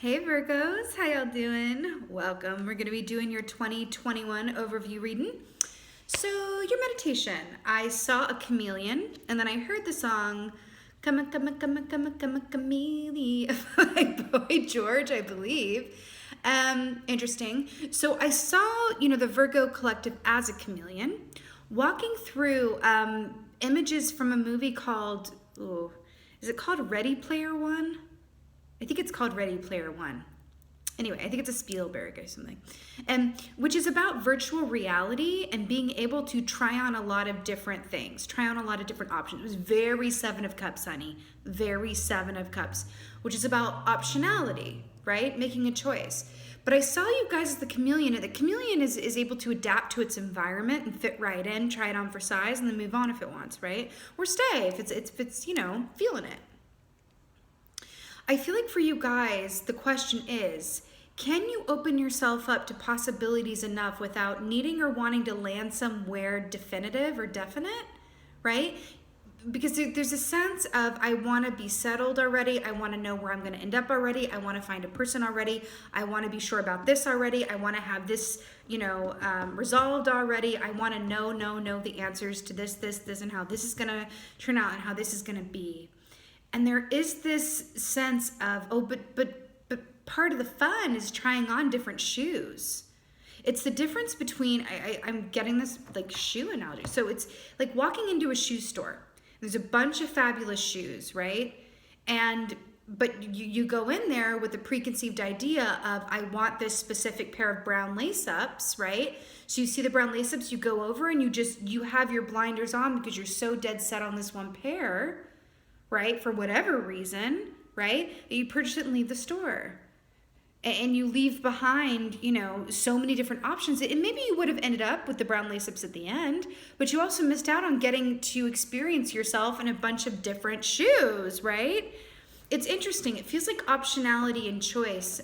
Hey Virgos, how y'all doing? Welcome. We're going to be doing your 2021 overview reading. So your meditation, I saw a chameleon and then I heard the song Come a Chameleon by Boy George, I believe. Interesting. So I saw, the Virgo collective as a chameleon walking through images from a movie called, is it called Ready Player One? I think it's called Ready Player One. Anyway, I think it's a Spielberg or something. Which is about virtual reality and being able to try on a lot of different things, try on a lot of different options. It was very Seven of Cups, honey. Very Seven of Cups, which is about optionality, right? Making a choice. But I saw you guys as the chameleon, and the chameleon is able to adapt to its environment and fit right in, try it on for size, and then move on if it wants, right? Or stay if it's feeling it. I feel like for you guys, the question is, can you open yourself up to possibilities enough without needing or wanting to land somewhere definitive or definite, right? Because there's a sense of, I want to be settled already. I want to know where I'm going to end up already. I want to find a person already. I want to be sure about this already. I want to have this, resolved already. I want to know the answers to this, and how this is going to turn out and how this is going to be. And there is this sense of, but part of the fun is trying on different shoes. It's the difference between, I'm getting this like shoe analogy. So it's like walking into a shoe store. There's a bunch of fabulous shoes, right? But you go in there with the preconceived idea of, I want this specific pair of brown lace-ups, right? So you see the brown lace-ups, you go over and you have your blinders on because you're so dead set on this one pair, right? For whatever reason, right? You purchase it and leave the store. And you leave behind, so many different options. And maybe you would have ended up with the brown lace-ups at the end, but you also missed out on getting to experience yourself in a bunch of different shoes, right? It's interesting. It feels like optionality and choice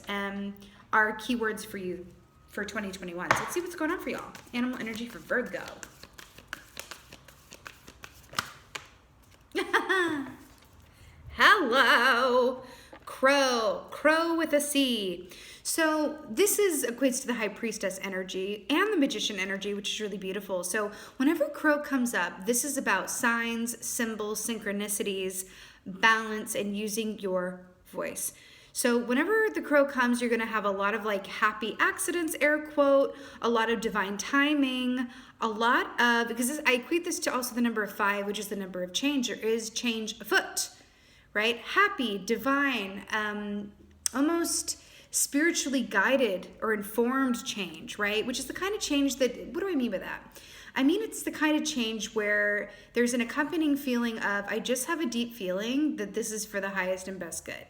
are keywords for you for 2021. So let's see what's going on for y'all. Animal energy for Virgo. Hello, crow with a C. So this equates to the High Priestess energy and the Magician energy, which is really beautiful. So whenever crow comes up, this is about signs, symbols, synchronicities, balance, and using your voice. So whenever the crow comes, you're going to have a lot of like happy accidents, air quote, a lot of divine timing, a lot of, because I equate this to also the number 5, which is the number of change. There is change afoot. Right? Happy, divine, almost spiritually guided or informed change, right? Which is the kind of change that, what do I mean by that? I mean, it's the kind of change where there's an accompanying feeling of, I just have a deep feeling that this is for the highest and best good.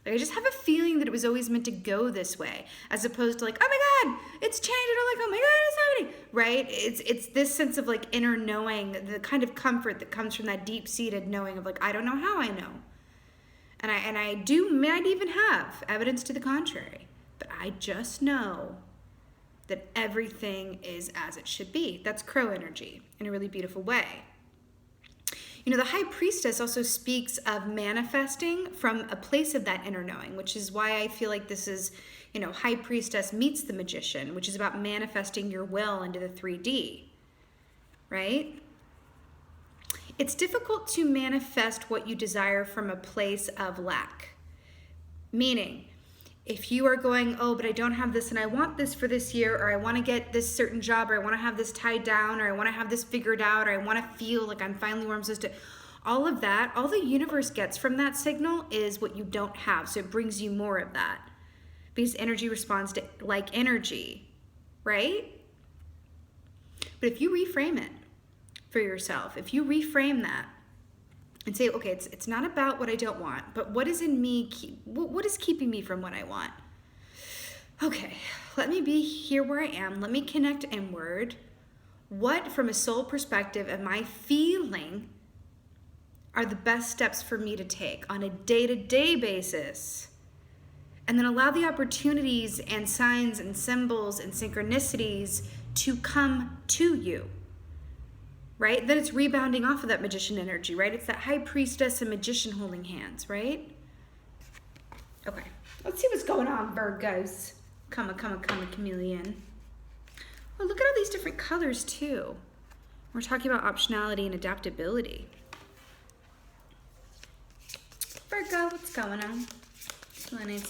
Like, I just have a feeling that it was always meant to go this way, as opposed to like, oh my God, it's changed. Or like, oh my God, it's happening, right? It's this sense of like inner knowing, the kind of comfort that comes from that deep-seated knowing of like, I don't know how I know. And I might even have evidence to the contrary, but I just know that everything is as it should be. That's crow energy in a really beautiful way. The High Priestess also speaks of manifesting from a place of that inner knowing, which is why I feel like this is, High Priestess meets the Magician, which is about manifesting your will into the 3D, right? It's difficult to manifest what you desire from a place of lack. Meaning, if you are going, oh, but I don't have this and I want this for this year, or I want to get this certain job, or I want to have this tied down, or I want to have this figured out, or I want to feel like I'm finally where I'm supposed to, all of that, all the universe gets from that signal is what you don't have. So it brings you more of that. Because energy responds to like energy, right? But if you reframe it for yourself, if you reframe that and say, okay, it's not about what I don't want, but what is in me, what is keeping me from what I want? Okay, let me be here where I am. Let me connect inward. What, from a soul perspective, am I feeling are the best steps for me to take on a day-to-day basis? And then allow the opportunities and signs and symbols and synchronicities to come to you. Right? Then it's rebounding off of that Magician energy, right? It's that High Priestess and Magician holding hands, right? Okay. Let's see what's going on, Virgos. Come a chameleon. Oh, look at all these different colors too. We're talking about optionality and adaptability. Virgo, what's going on? Selene.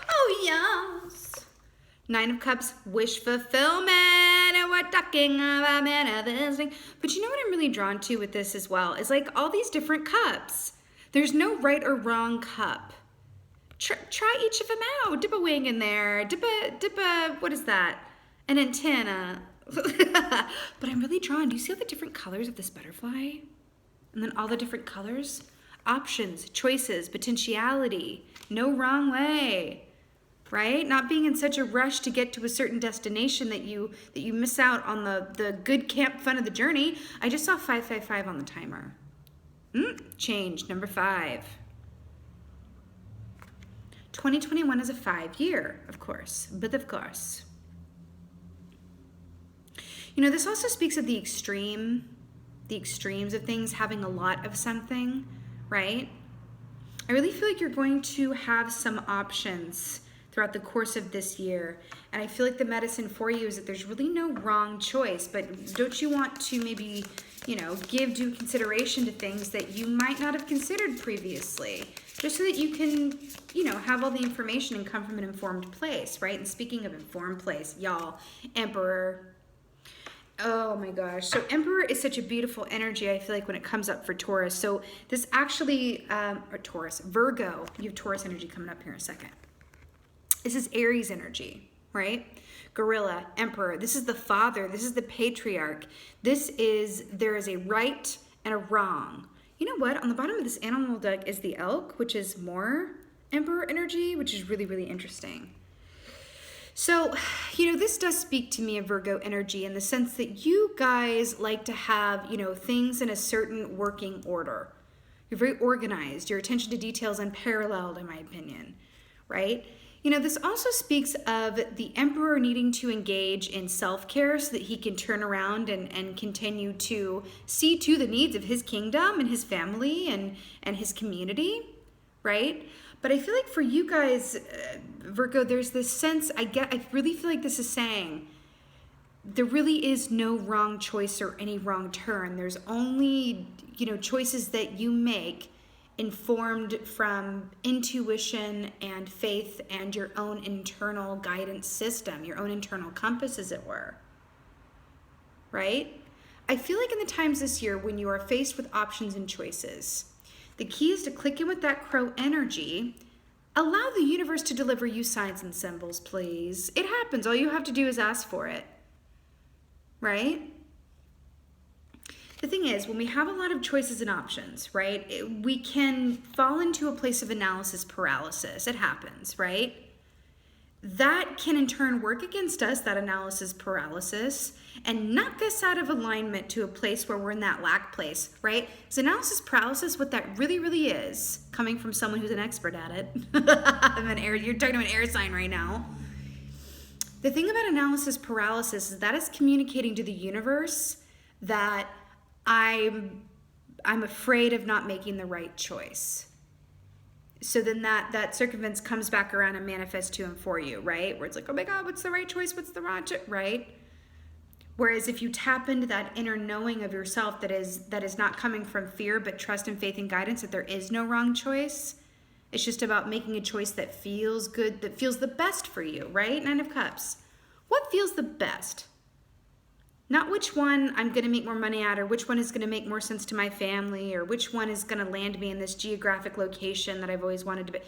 Oh, yes. 9 of Cups, wish fulfillment. And we're talking about manifesting. But you know what I'm really drawn to with this as well? Is like all these different cups. There's no right or wrong cup. Try each of them out. Dip a wing in there. Dip a, what is that? An antenna. But I'm really drawn. Do you see all the different colors of this butterfly? And then all the different colors? Options, choices, potentiality. No wrong way. Right? Not being in such a rush to get to a certain destination that you miss out on the good camp fun of the journey. I just saw 555 on the timer. Change, number 5. 2021 is a 5-year, of course, but of course. You know, this also speaks of the extremes of things, having a lot of something, right? I really feel like you're going to have some options throughout the course of this year. And I feel like the medicine for you is that there's really no wrong choice, but don't you want to maybe, you know, give due consideration to things that you might not have considered previously, just so that you can, you know, have all the information and come from an informed place, right? And speaking of informed place, y'all, Emperor. Oh my gosh. So Emperor is such a beautiful energy, I feel like, when it comes up for Taurus. So this actually, or Taurus, Virgo, you have Taurus energy coming up here in a second. This is Aries energy, right? Gorilla, Emperor. This is the father. This is the patriarch. There is a right and a wrong. You know what? On the bottom of this animal deck is the elk, which is more Emperor energy, which is really, really interesting. So, you know, this does speak to me of Virgo energy in the sense that you guys like to have, you know, things in a certain working order. You're very organized. Your attention to detail is unparalleled, in my opinion, right? You know, this also speaks of the Emperor needing to engage in self-care so that he can turn around and continue to see to the needs of his kingdom and his family and his community, right? But I feel like for you guys, Virgo, there's this sense, I really feel like this is saying there really is no wrong choice or any wrong turn. There's only, you know, choices that you make informed from intuition and faith and your own internal guidance system, your own internal compass, as it were, right? I feel like in the times this year when you are faced with options and choices, the key is to click in with that crow energy. Allow the universe to deliver you signs and symbols, please. It happens. All you have to do is ask for it, right? The thing is, when we have a lot of choices and options, right, we can fall into a place of analysis paralysis. It happens, right? That can in turn work against us, that analysis paralysis, and knock us out of alignment to a place where we're in that lack place, right? Because analysis paralysis, what that really, really is, coming from someone who's an expert at it, you're talking to an air sign right now. The thing about analysis paralysis is that is communicating to the universe that I'm afraid of not making the right choice. So then that circumvents comes back around and manifests to and for you, right? Where it's like, oh my God, what's the right choice? What's the wrong choice, right? Whereas if you tap into that inner knowing of yourself that is not coming from fear, but trust and faith and guidance, that there is no wrong choice. It's just about making a choice that feels good, that feels the best for you, right? 9 of Cups. What feels the best? Not which one I'm going to make more money at, or which one is going to make more sense to my family, or which one is going to land me in this geographic location that I've always wanted to be.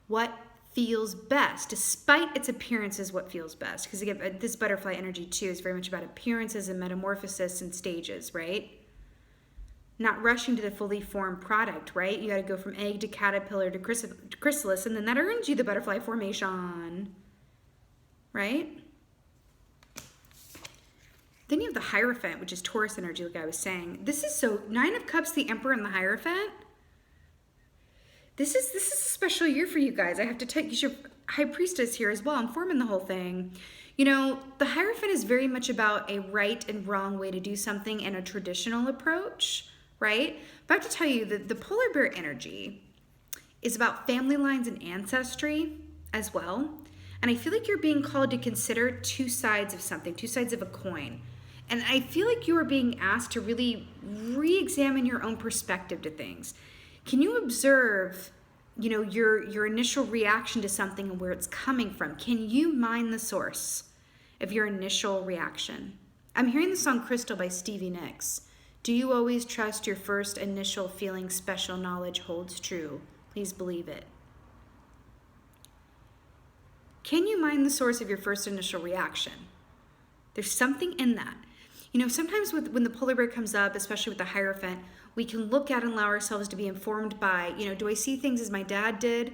What feels best, despite its appearance, is what feels best. Because again, this butterfly energy too is very much about appearances and metamorphosis and stages, right? Not rushing to the fully formed product, right? You got to go from egg to caterpillar to chrysalis, and then that earns you the butterfly formation, right? Then you have the hierophant, which is Taurus energy, like I was saying. This is so, 9 of Cups, the Emperor, and the hierophant. This is a special year for you guys. I have to tell you, your High Priestess here as well. I'm forming the whole thing. You know, the hierophant is very much about a right and wrong way to do something and a traditional approach, right? But I have to tell you that the polar bear energy is about family lines and ancestry as well. And I feel like you're being called to consider two sides of something, two sides of a coin. And I feel like you are being asked to really re-examine your own perspective to things. Can you observe, your initial reaction to something and where it's coming from? Can you mine the source of your initial reaction? I'm hearing the song Crystal by Stevie Nicks. Do you always trust your first initial feeling? Special knowledge holds true. Please believe it. Can you mine the source of your first initial reaction? There's something in that. Sometimes when the polar bear comes up, especially with the hierophant, we can look at and allow ourselves to be informed by, do I see things as my dad did?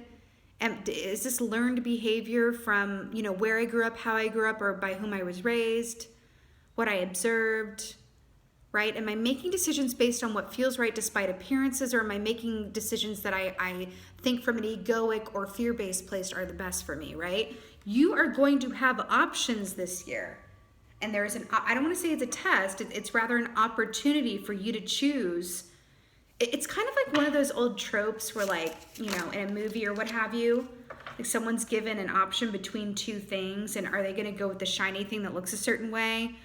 And is this learned behavior from, where I grew up, how I grew up, or by whom I was raised, what I observed, right? Am I making decisions based on what feels right despite appearances, or am I making decisions that I think from an egoic or fear-based place are the best for me, right? You are going to have options this year. And there's I don't want to say it's a test, it's rather an opportunity for you to choose. It's kind of like one of those old tropes where in a movie or what have you, like someone's given an option between two things, and are they going to go with the shiny thing that looks a certain way?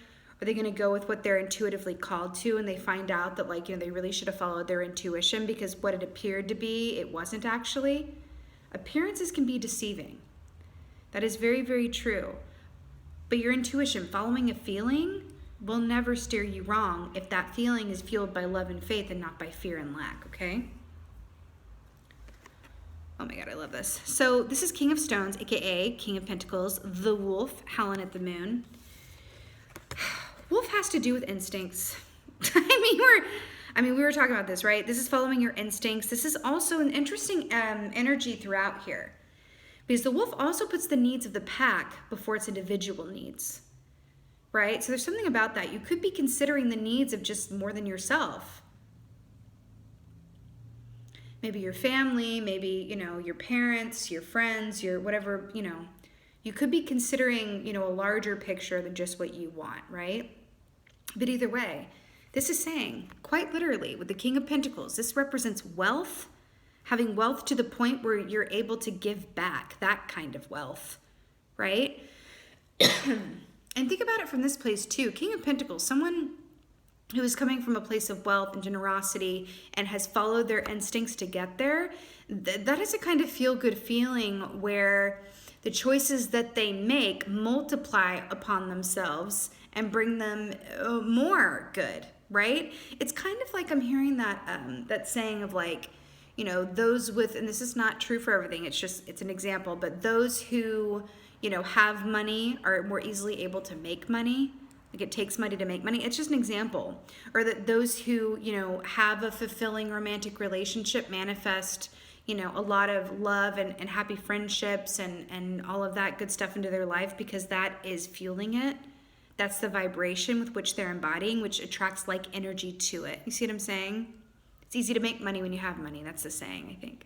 Or are they going to go with what they're intuitively called to, and they find out that they really should have followed their intuition because what it appeared to be, it wasn't actually? Appearances can be deceiving. That is very, very true. But your intuition, following a feeling, will never steer you wrong if that feeling is fueled by love and faith and not by fear and lack, okay? Oh my God, I love this. So this is King of Stones, aka King of Pentacles, the wolf, howling at the moon. Wolf has to do with instincts. We were talking about this, right? This is following your instincts. This is also an interesting energy throughout here. Because the wolf also puts the needs of the pack before its individual needs, right? So there's something about that. You could be considering the needs of just more than yourself. Maybe your family, maybe, your parents, your friends, your whatever, you could be considering, a larger picture than just what you want, right? But either way, this is saying, quite literally, with the King of Pentacles, this represents wealth, having wealth to the point where you're able to give back, that kind of wealth, right? And think about it from this place too. King of Pentacles, someone who is coming from a place of wealth and generosity and has followed their instincts to get there, that is a kind of feel-good feeling where the choices that they make multiply upon themselves and bring them more good, right? It's kind of like I'm hearing that saying of those with, and this is not true for everything, it's an example, but those who, have money are more easily able to make money. Like it takes money to make money. It's just an example. Or that those who, have a fulfilling romantic relationship manifest, a lot of love and happy friendships and all of that good stuff into their life because that is fueling it. That's the vibration with which they're embodying, which attracts like energy to it. You see what I'm saying? It's easy to make money when you have money. That's the saying, I think.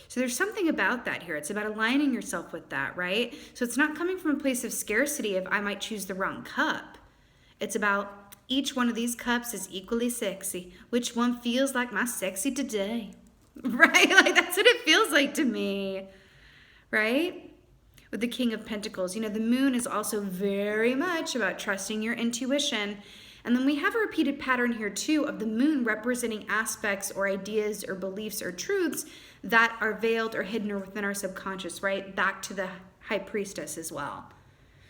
So there's something about that here. It's about aligning yourself with that, right? So it's not coming from a place of scarcity of I might choose the wrong cup. It's about each one of these cups is equally sexy. Which one feels like my sexy today? Right? That's what it feels like to me. Right? With the King of Pentacles. The moon is also very much about trusting your intuition. And then we have a repeated pattern here too of the moon representing aspects or ideas or beliefs or truths that are veiled or hidden or within our subconscious, right? Back to the High Priestess as well.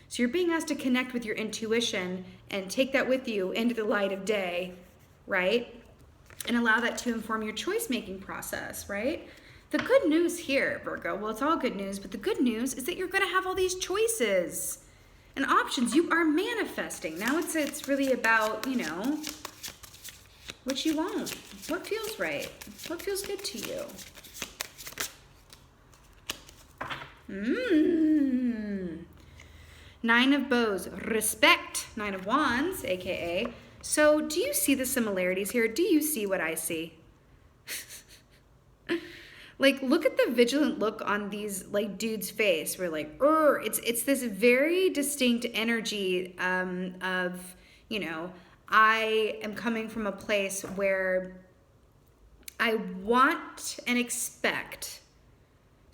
So you're being asked to connect with your intuition and take that with you into the light of day, right? And allow that to inform your choice-making process, right? The good news here, Virgo, well, it's all good news, but the good news is that you're going to have all these choices and options. You are manifesting. Now it's really about, what you want. What feels right? What feels good to you? Nine of Bows. Respect. Nine of Wands, aka. So do you see the similarities here? Do you see what I see? Look at the vigilant look on these dudes' face. We're it's this very distinct energy of, I am coming from a place where I want and expect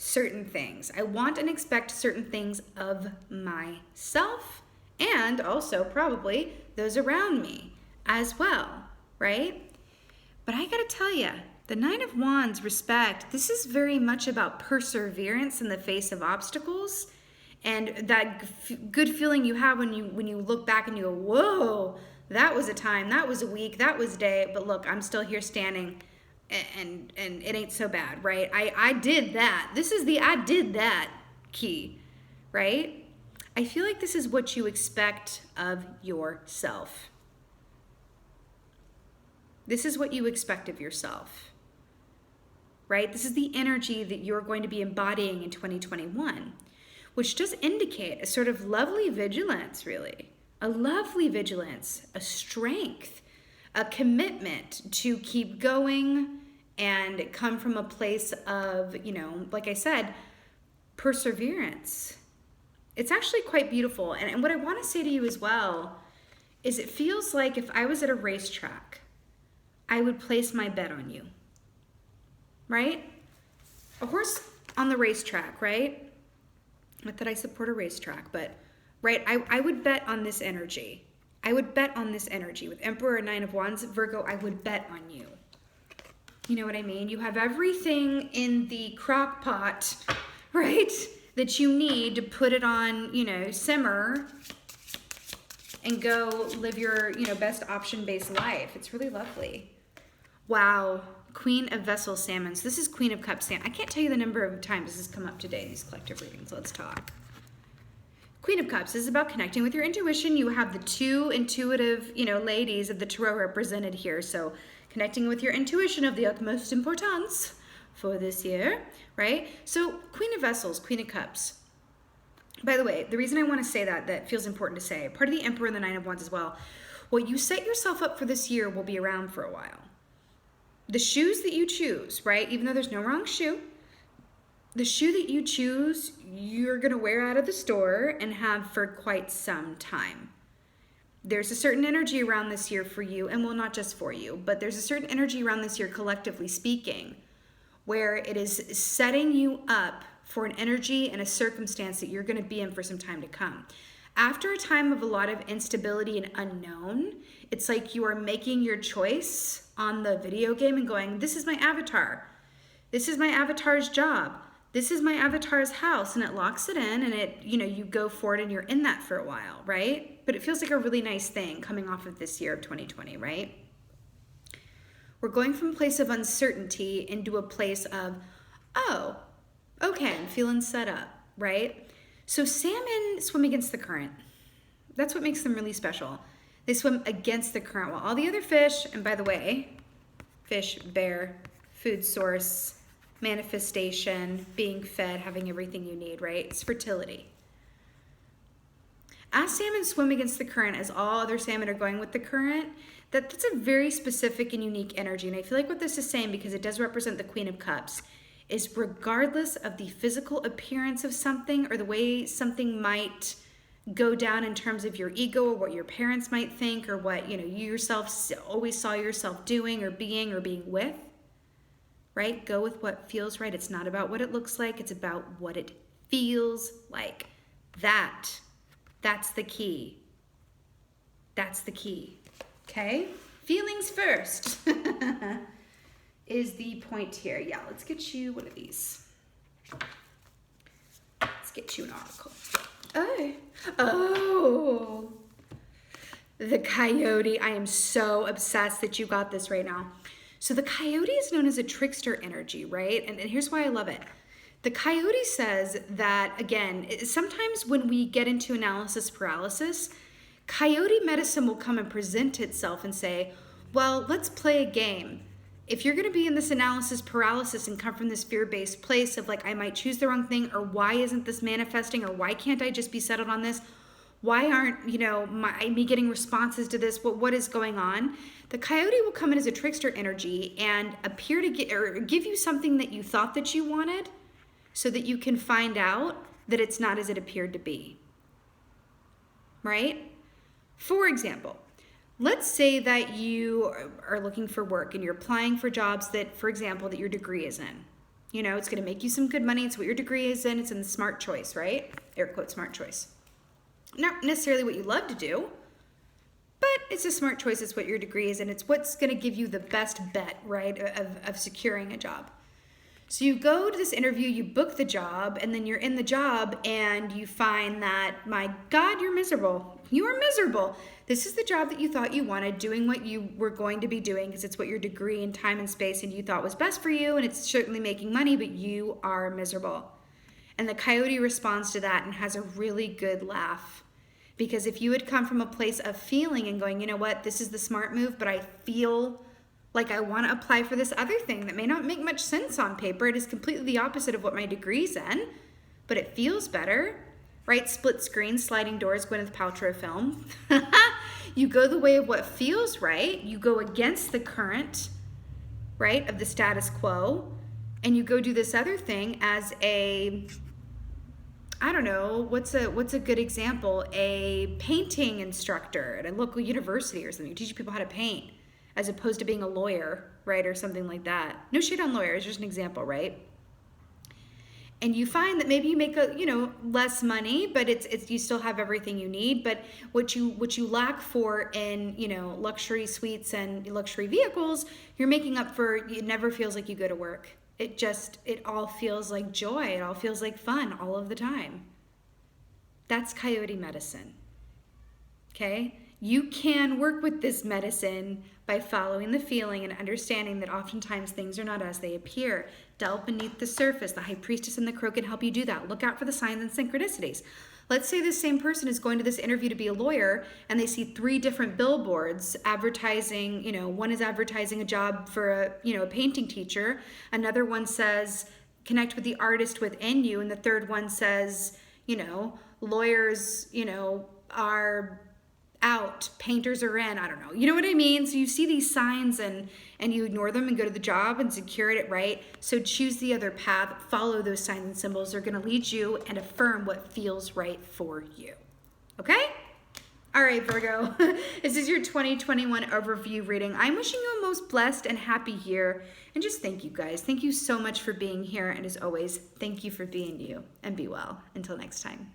certain things. I want and expect certain things of myself and also probably those around me as well, right? But I gotta tell you, the Nine of Wands, respect, this is very much about perseverance in the face of obstacles, and that good feeling you have when you look back and you go, whoa, that was a time, that was a week, that was a day, but look, I'm still here standing, and it ain't so bad, right? I did that. This is the I did that key, right? I feel like this is what you expect of yourself. This is what you expect of yourself, right? This is the energy that you're going to be embodying in 2021, which does indicate a sort of lovely vigilance, really. A lovely vigilance, a strength, a commitment to keep going and come from a place of, like I said, perseverance. It's actually quite beautiful. And what I want to say to you as well is it feels like if I was at a racetrack, I would place my bet on you, right? A horse on the racetrack, right? Not that I support a racetrack, but right, I would bet on this energy. I would bet on this energy. With Emperor and Nine of Wands, Virgo, I would bet on you. You know what I mean? You have everything in the crock pot, right, that you need to put it on, simmer and go live your, best option-based life. It's really lovely. Wow. Queen of Vessels, Salmon. So this is Queen of Cups, Salmon. I can't tell you the number of times this has come up today in these collective readings. Let's talk. Queen of Cups, this is about connecting with your intuition. You have the two intuitive, ladies of the Tarot represented here. So connecting with your intuition of the utmost importance for this year, right? So Queen of Vessels, Queen of Cups. By the way, the reason I want to say that feels important to say, part of the Emperor and the Nine of Wands as well, what you set yourself up for this year will be around for a while. The shoes that you choose, right? Even though there's no wrong shoe, the shoe that you choose, you're going to wear out of the store and have for quite some time. There's a certain energy around this year for you, and well, not just for you, but there's a certain energy around this year, collectively speaking, where it is setting you up for an energy and a circumstance that you're going to be in for some time to come. After a time of a lot of instability and unknown, it's like you are making your choice on the video game and going, this is my avatar. This is my avatar's job. This is my avatar's house, and it locks it in, and it, you go for it and you're in that for a while, right? But it feels like a really nice thing coming off of this year of 2020, right? We're going from a place of uncertainty into a place of, oh, okay, I'm feeling set up, right? So salmon swim against the current. That's what makes them really special. They swim against the current while all the other fish, and by the way, fish, bear, food source, manifestation, being fed, having everything you need, right? It's fertility. As salmon swim against the current, as all other salmon are going with the current, that's a very specific and unique energy. And I feel like what this is saying, because it does represent the Queen of Cups, is regardless of the physical appearance of something or the way something might go down in terms of your ego or what your parents might think or what, you yourself always saw yourself doing or being with, right? Go with what feels right. It's not about what it looks like. It's about what it feels like. That's the key. That's the key. Okay? Feelings first is the point here. Yeah, let's get you one of these. Let's get you an oracle. Oh, the Coyote. I am so obsessed that you got this right now. So the Coyote is known as a trickster energy, right? And here's why I love it. The Coyote says that, again, sometimes when we get into analysis paralysis, Coyote medicine will come and present itself and say, well, let's play a game. If you're going to be in this analysis paralysis and come from this fear-based place of like, I might choose the wrong thing, or why isn't this manifesting, or why can't I just be settled on this? Why aren't, me getting responses to this? What is going on? The Coyote will come in as a trickster energy and appear to give you something that you thought that you wanted so that you can find out that it's not as it appeared to be, right? For example, let's say that you are looking for work and you're applying for jobs that, for example, that your degree is in, You know, it's going to make you some good money. It's what your degree is in. It's in the smart choice, right? Air quote, smart choice. Not necessarily what you love to do, but it's a smart choice. It's what your degree is, and it's what's going to give you the best bet, right, of securing a job. So you go to this interview, you book the job, and then you're in the job, and you find that, my God, you're miserable. You are miserable. This is the job that you thought you wanted, doing what you were going to be doing because it's what your degree in time and space and you thought was best for you, and it's certainly making money, but you are miserable. And the Coyote responds to that and has a really good laugh. Because if you had come from a place of feeling and going, you know what, this is the smart move, but I feel like I want to apply for this other thing that may not make much sense on paper. It is completely the opposite of what my degree's in, but it feels better, right? Split screen, sliding doors, Gwyneth Paltrow film. You go the way of what feels right. You go against the current, right, of the status quo, and you go do this other thing as a, I don't know, what's a good example? A painting instructor at a local university or something, teaching people how to paint, as opposed to being a lawyer, right, or something like that. No shade on lawyers, just an example, right? And you find that maybe you make less money, but it's you still have everything you need. But what you lack for in luxury suites and luxury vehicles, you're making up for. It never feels like you go to work. It all feels like joy. It all feels like fun all of the time. That's Coyote medicine. Okay? You can work with this medicine by following the feeling and understanding that oftentimes things are not as they appear. Delve beneath the surface. The High Priestess and the Crow can help you do that. Look out for the signs and synchronicities. Let's say this same person is going to this interview to be a lawyer and they see 3 different billboards advertising, one is advertising a job for a painting teacher. Another one says, connect with the artist within you. And the third one says, lawyers, are out, painters are in, I don't know. You know what I mean? So you see these signs and you ignore them and go to the job and secure it right. So choose the other path, follow those signs and symbols. They're going to lead you and affirm what feels right for you. Okay? All right, Virgo. This is your 2021 overview reading. I'm wishing you a most blessed and happy year. And just thank you guys. Thank you so much for being here. And as always, thank you for being you. And be well. Until next time.